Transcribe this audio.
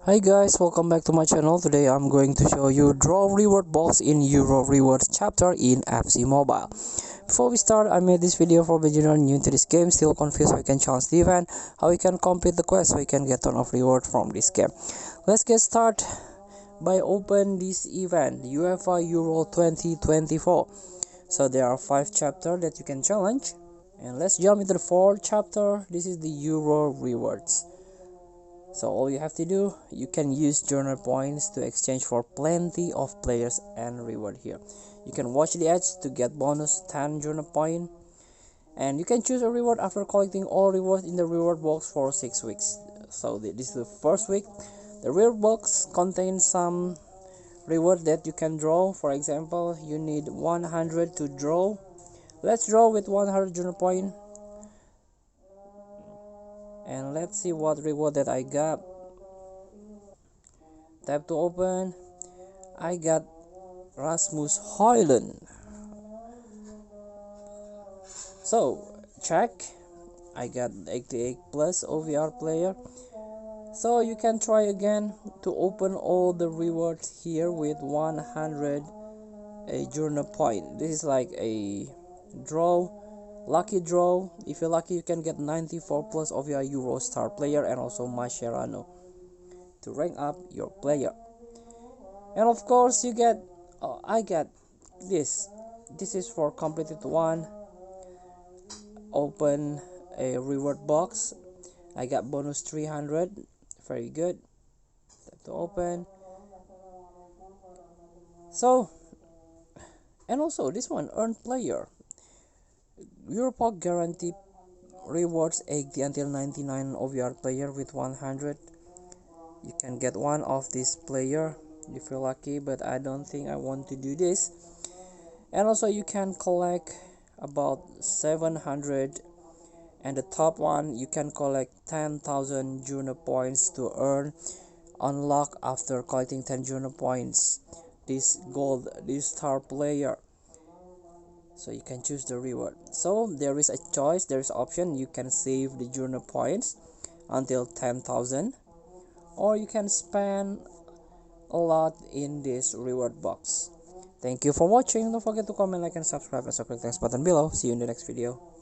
Hi guys, welcome back to my channel. Today I'm going to show you draw reward box in Euro Rewards chapter in FC Mobile. Before we start, I made this video for beginner new to this game, still confused how you can challenge the event, how you can complete the quest, how you can get ton of reward from this game. Let's get started by open this event, UEFA Euro 2024. So there are 5 chapters that you can challenge. And let's jump into the 4th chapter. This is the Euro Rewards. So all you have to do, you can use journal points to exchange for plenty of players and reward here. You can watch the ads to get bonus 10 journal point, and you can choose a reward after collecting all rewards in the reward box for 6 weeks. So this is the first week. The reward box contains some reward that you can draw. For example, you need 100 to draw. Let's draw with 100 journal point, and let's see what reward that I got. Tap to open. I got Rasmus Højlund. So check, I got 88 plus OVR player. So you can try again to open all the rewards here with 100 a journal point. This is like a draw, lucky draw. If you're lucky, you can get 94 plus OVR Eurostar player and also Mascherano to rank up your player. And of course you get I get this is for completed one. Open a reward box. I got bonus 300. Very good. Tap to open. So, and also this one, earn player. Europark guarantee rewards 80 until 99 OVR player with 100. You can get one of this player if you're lucky, but I don't think I want to do this. And also you can collect about 700, and the top one you can collect 10,000 journal points to earn unlock after collecting 10 journal points this star player. So you can choose the reward. So there is a choice, there is option. You can save the journal points until 10,000, or you can spend a lot in this reward box. Thank you for watching. Don't forget to comment, like, and subscribe, and so click the next button below. See you in the next video.